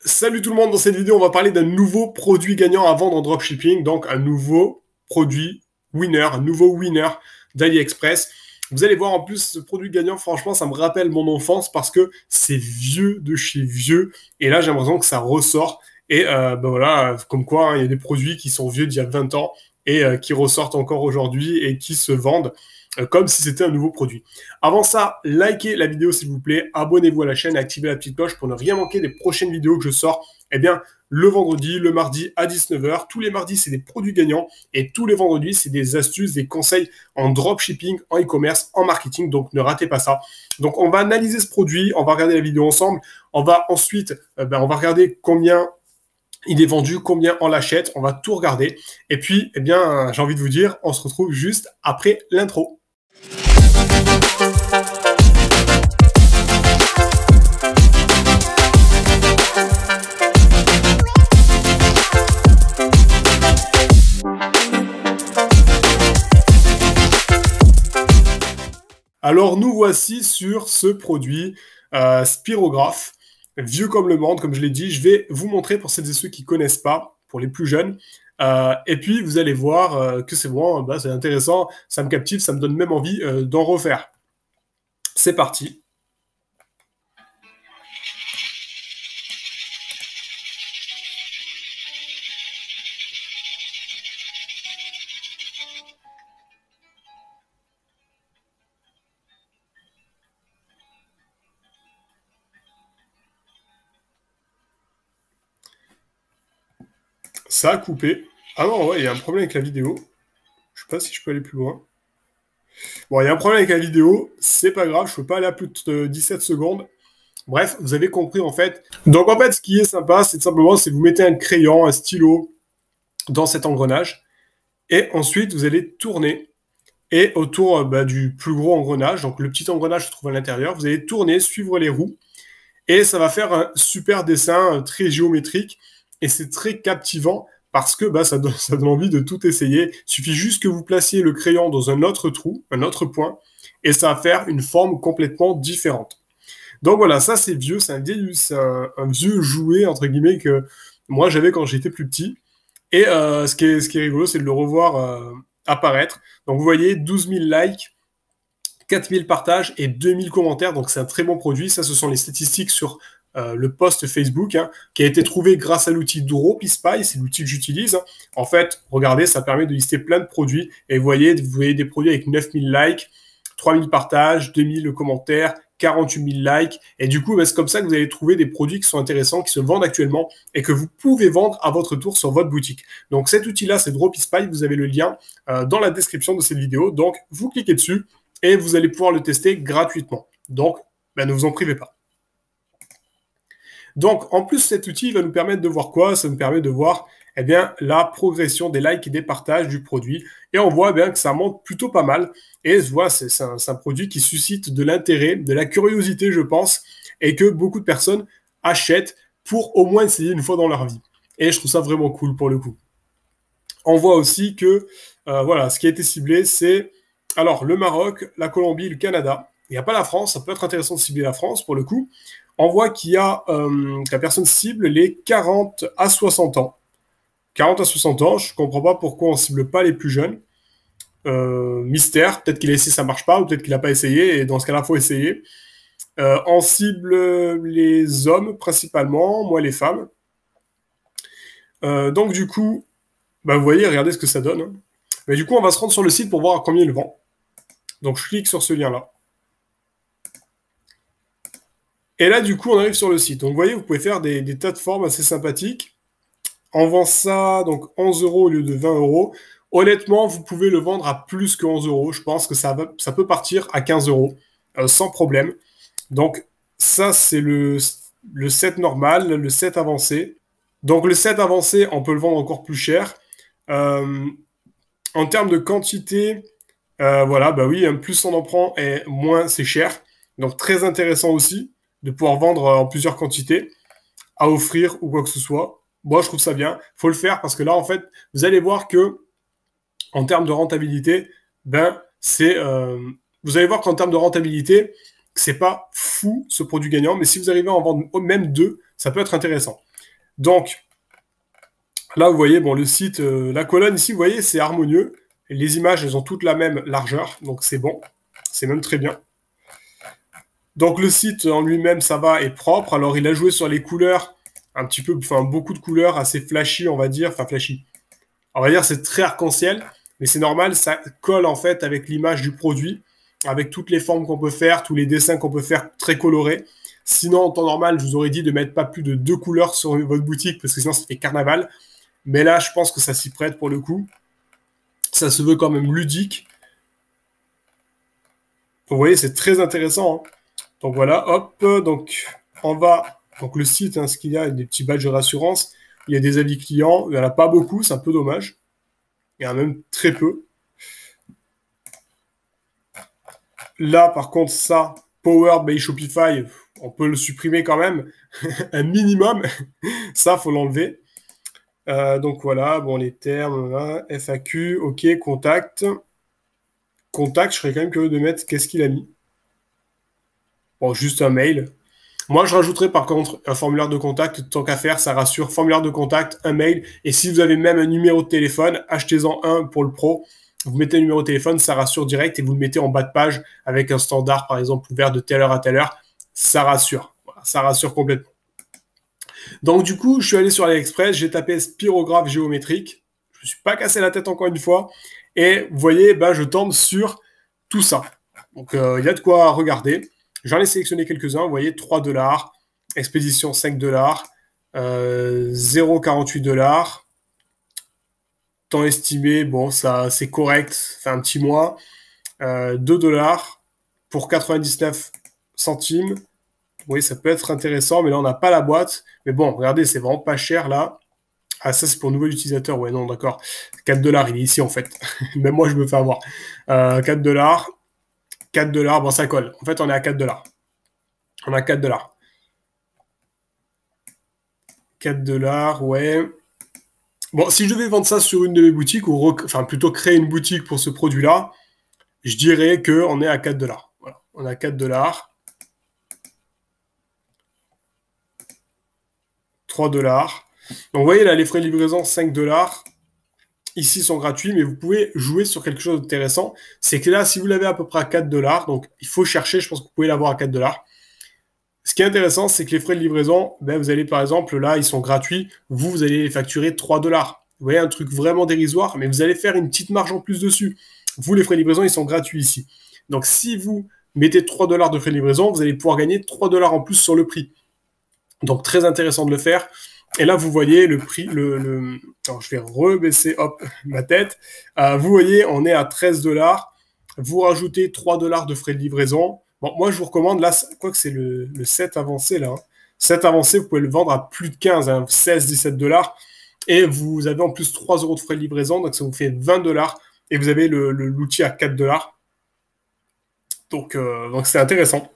Salut tout le monde, dans cette vidéo on va parler d'un nouveau produit gagnant à vendre en dropshipping, donc un nouveau produit winner, un nouveau winner d'AliExpress. Vous allez voir en plus ce produit gagnant, franchement ça me rappelle mon enfance parce que c'est vieux de chez vieux et là j'ai l'impression que ça ressort et ben voilà, comme quoi hein, il y a des produits qui sont vieux d'il y a 20 ans et qui ressortent encore aujourd'hui et qui se vendent comme si c'était un nouveau produit. Avant ça, likez la vidéo s'il vous plaît, abonnez-vous à la chaîne et activez la petite cloche pour ne rien manquer des prochaines vidéos que je sors. Eh bien, le vendredi, le mardi à 19h. Tous les mardis, c'est des produits gagnants et tous les vendredis, c'est des astuces, des conseils en dropshipping, en e-commerce, en marketing. Donc, ne ratez pas ça. Donc, on va analyser ce produit, on va regarder la vidéo ensemble. On va ensuite, on va regarder combien il est vendu, combien on l'achète. On va tout regarder. Et puis, eh bien, j'ai envie de vous dire, on se retrouve juste après l'intro. Alors nous voici sur ce produit Spirograph, vieux comme le monde, comme je l'ai dit. Je vais vous montrer pour celles et ceux qui ne connaissent pas, pour les plus jeunes. Et puis vous allez voir que c'est bon, c'est intéressant, ça me captive, ça me donne même envie d'en refaire. C'est parti. Ça a coupé. Ah non, ouais, il y a un problème avec la vidéo. Je sais pas si je peux aller plus loin. Bon, il y a un problème avec la vidéo, c'est pas grave, je peux pas aller à plus de 17 secondes. Bref, vous avez compris en fait. Donc en fait, ce qui est sympa, c'est simplement, c'est vous mettez un crayon, un stylo dans cet engrenage, et ensuite vous allez tourner. Et autour du plus gros engrenage, donc le petit engrenage se trouve à l'intérieur, vous allez tourner, suivre les roues, et ça va faire un super dessin très géométrique, et c'est très captivant parce que ça donne envie de tout essayer. Il suffit juste que vous placiez le crayon dans un autre trou, un autre point, et ça va faire une forme complètement différente. Donc voilà, ça c'est vieux, c'est un vieux jouet, entre guillemets, que moi j'avais quand j'étais plus petit. Et ce qui est rigolo, c'est de le revoir apparaître. Donc vous voyez, 12 000 likes, 4 000 partages et 2 000 commentaires. Donc c'est un très bon produit. Ça, ce sont les statistiques sur le post Facebook hein, qui a été trouvé grâce à l'outil Dropispy. C'est l'outil que j'utilise. En fait, regardez, ça permet de lister plein de produits. Et vous voyez des produits avec 9 000 likes, 3 000 partages, 2 000 commentaires, 48 000 likes. Et du coup, c'est comme ça que vous allez trouver des produits qui sont intéressants, qui se vendent actuellement et que vous pouvez vendre à votre tour sur votre boutique. Donc cet outil-là, c'est Dropispy. Vous avez le lien dans la description de cette vidéo. Donc vous cliquez dessus et vous allez pouvoir le tester gratuitement. Donc, ne vous en privez pas. Donc, en plus, cet outil va nous permettre de voir quoi? Ça nous permet de voir eh bien, la progression des likes et des partages du produit. Et on voit eh bien, que ça monte plutôt pas mal. Et voilà, c'est un produit qui suscite de l'intérêt, de la curiosité, je pense, et que beaucoup de personnes achètent pour au moins essayer une fois dans leur vie. Et je trouve ça vraiment cool pour le coup. On voit aussi que voilà, ce qui a été ciblé, c'est alors le Maroc, la Colombie, le Canada. Il n'y a pas la France, ça peut être intéressant de cibler la France pour le coup. On voit qu'il y a que la personne cible les 40 à 60 ans. 40 à 60 ans, je ne comprends pas pourquoi on ne cible pas les plus jeunes. Mystère, peut-être qu'il a essayé, ça ne marche pas, ou peut-être qu'il n'a pas essayé, et dans ce cas-là, il faut essayer. On cible les hommes principalement, moi les femmes. Donc du coup, vous voyez, regardez ce que ça donne. Hein. Mais du coup, on va se rendre sur le site pour voir à combien il vend. Donc je clique sur ce lien-là. Et là, du coup, on arrive sur le site. Donc vous voyez, vous pouvez faire des tas de formes assez sympathiques. On vend ça donc 11 euros au lieu de 20 euros. Honnêtement, vous pouvez le vendre à plus que 11 euros. Je pense que ça peut partir à 15 euros sans problème. Donc ça, c'est le set normal, le set avancé. Donc le set avancé, on peut le vendre encore plus cher. En termes de quantité, voilà, oui, plus on en prend et moins c'est cher. Donc très intéressant aussi de pouvoir vendre en plusieurs quantités à offrir ou quoi que ce soit. Moi, je trouve ça bien. Faut le faire parce que là, en fait, vous allez voir que en termes de rentabilité, vous allez voir qu'en termes de rentabilité, c'est pas fou ce produit gagnant, mais si vous arrivez à en vendre même deux, ça peut être intéressant. Donc, là, vous voyez, bon, le site, la colonne ici, vous voyez, c'est harmonieux. Les images, elles ont toutes la même largeur, donc c'est bon. C'est même très bien. Donc, le site en lui-même, ça va, est propre. Alors, il a joué sur les couleurs, un petit peu, enfin, beaucoup de couleurs, assez flashy, on va dire. Enfin, flashy. On va dire c'est très arc-en-ciel, mais c'est normal, ça colle en fait avec l'image du produit, avec toutes les formes qu'on peut faire, tous les dessins qu'on peut faire très colorés. Sinon, en temps normal, je vous aurais dit de mettre pas plus de 2 couleurs sur votre boutique, parce que sinon ça fait carnaval. Mais là, je pense que ça s'y prête pour le coup. Ça se veut quand même ludique. Vous voyez, c'est très intéressant, hein. Donc voilà, hop, donc on va... Donc le site, hein, ce qu'il y a, des petits badges de rassurance. Il y a des avis clients, il n'y en a pas beaucoup, c'est un peu dommage. Il y en a même très peu. Là, par contre, ça, Powered by Shopify, on peut le supprimer quand même, un minimum. Ça, faut l'enlever. Donc voilà, bon, les termes, hein, FAQ, OK, contact. Contact, je serais quand même curieux de mettre qu'est-ce qu'il a mis. Bon, juste un mail. Moi, je rajouterais par contre un formulaire de contact, tant qu'à faire, ça rassure. Formulaire de contact, un mail. Et si vous avez même un numéro de téléphone, achetez-en un pour le pro. Vous mettez un numéro de téléphone, ça rassure direct et vous le mettez en bas de page avec un standard, par exemple, ouvert de telle heure à telle heure. Ça rassure. Voilà, ça rassure complètement. Donc, du coup, je suis allé sur AliExpress, j'ai tapé spirographe géométrique. Je ne me suis pas cassé la tête encore une fois. Et vous voyez, ben, je tombe sur tout ça. Donc, il y a de quoi regarder. J'en ai sélectionné quelques-uns. Vous voyez, 3 $, expédition 5 $, 0,48 $. Temps estimé, bon, ça c'est correct, ça fait un petit mois. 2 $ pour 99 centimes. Oui, ça peut être intéressant, mais là on n'a pas la boîte. Mais bon, regardez, c'est vraiment pas cher là. Ah, ça c'est pour nouvel utilisateur, ouais, non, d'accord. 4 $, il est ici en fait. Même moi je me fais avoir. 4 $, 4 $, bon ça colle. En fait, on est à 4 $. On a 4 $. 4 $, ouais. Bon, si je devais vendre ça sur une de mes boutiques, ou enfin plutôt créer une boutique pour ce produit-là, je dirais qu'on est à 4 $. Voilà. On a 4 $, 3 $. Donc vous voyez là, les frais de livraison, 5 $. Ici sont gratuits, mais vous pouvez jouer sur quelque chose d'intéressant. C'est que là, si vous l'avez à peu près à 4 $, donc il faut chercher, je pense que vous pouvez l'avoir à 4 $. Ce qui est intéressant, c'est que les frais de livraison, ben, vous allez par exemple, là, ils sont gratuits, vous allez les facturer 3 $. Vous voyez, un truc vraiment dérisoire, mais vous allez faire une petite marge en plus dessus. Vous, les frais de livraison, ils sont gratuits ici. Donc, si vous mettez 3 $ de frais de livraison, vous allez pouvoir gagner 3 $ en plus sur le prix. Donc, très intéressant de le faire. Et là, vous voyez le prix, Alors, je vais rebaisser, hop, ma tête. Vous voyez, on est à 13 $. Vous rajoutez 3 $ de frais de livraison. Bon, moi, je vous recommande, là, quoi que c'est le 7 avancé, là. 7 avancé, vous pouvez le vendre à plus de 15, hein, 16, 17 $. Et vous avez en plus 3 € de frais de livraison, donc ça vous fait 20 $. Et vous avez l'outil à 4 $. Donc c'est intéressant.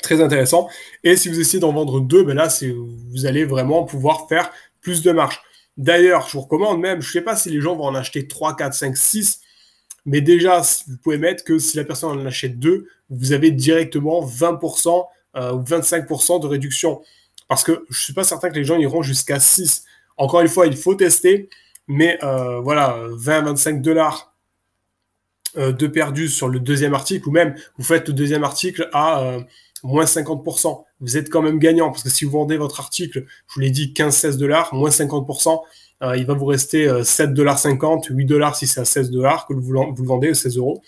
Très intéressant. Et si vous essayez d'en vendre 2, ben là, vous allez vraiment pouvoir faire plus de marge. D'ailleurs, je vous recommande même, je ne sais pas si les gens vont en acheter 3, 4, 5, 6, mais déjà, vous pouvez mettre que si la personne en achète 2, vous avez directement 20% ou 25% de réduction. Parce que je ne suis pas certain que les gens iront jusqu'à 6. Encore une fois, il faut tester, mais voilà, 20-25 $ de perdu sur le deuxième article, ou même vous faites le deuxième article à moins 50%. Vous êtes quand même gagnant, parce que si vous vendez votre article, je vous l'ai dit, 15-16 $, moins 50%, il va vous rester 7,50 $, 8 $ si c'est à 16 $ que vous le vendez, 16 €,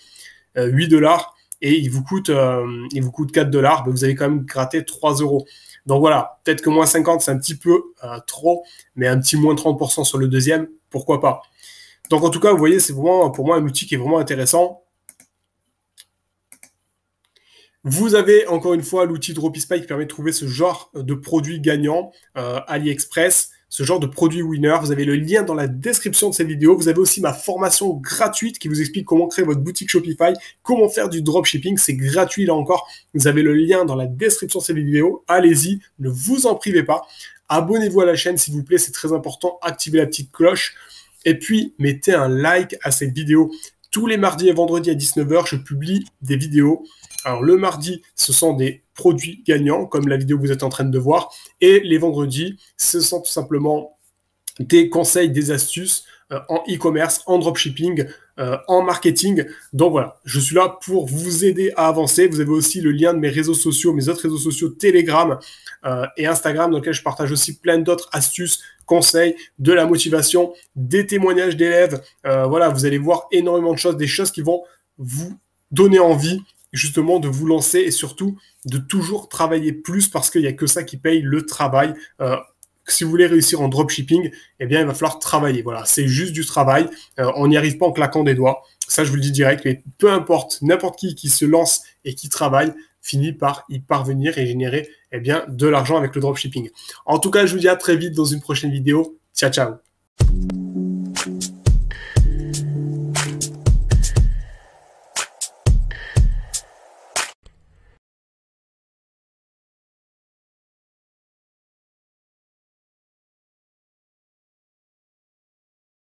8 $, et il vous coûte 4 $, ben vous allez quand même gratter 3 €. Donc voilà, peut-être que moins 50, c'est un petit peu trop, mais un petit moins 30% sur le deuxième, pourquoi pas. Donc en tout cas, vous voyez, c'est vraiment pour moi un outil qui est vraiment intéressant. Vous avez encore une fois l'outil Dropispy qui permet de trouver ce genre de produits gagnants, AliExpress, ce genre de produits winner. Vous avez le lien dans la description de cette vidéo. Vous avez aussi ma formation gratuite qui vous explique comment créer votre boutique Shopify, comment faire du dropshipping. C'est gratuit là encore. Vous avez le lien dans la description de cette vidéo. Allez-y, ne vous en privez pas. Abonnez-vous à la chaîne s'il vous plaît, c'est très important. Activez la petite cloche. Et puis, mettez un like à cette vidéo. Tous les mardis et vendredis à 19h, je publie des vidéos. Alors le mardi, ce sont des produits gagnants, comme la vidéo que vous êtes en train de voir. Et les vendredis, ce sont tout simplement des conseils, des astuces en e-commerce, en dropshipping, en marketing. Donc voilà, je suis là pour vous aider à avancer. Vous avez aussi le lien de mes réseaux sociaux, mes autres réseaux sociaux, Telegram et Instagram, dans lequel je partage aussi plein d'autres astuces, conseils, de la motivation, des témoignages d'élèves. Voilà, vous allez voir énormément de choses, des choses qui vont vous donner envie justement de vous lancer et surtout de toujours travailler plus parce qu'il n'y a que ça qui paye le travail. Si vous voulez réussir en dropshipping, eh bien, il va falloir travailler. Voilà, c'est juste du travail. On n'y arrive pas en claquant des doigts. Ça, je vous le dis direct. Mais peu importe, n'importe qui se lance et qui travaille finit par y parvenir et générer eh bien, de l'argent avec le dropshipping. En tout cas, je vous dis à très vite dans une prochaine vidéo. Ciao, ciao.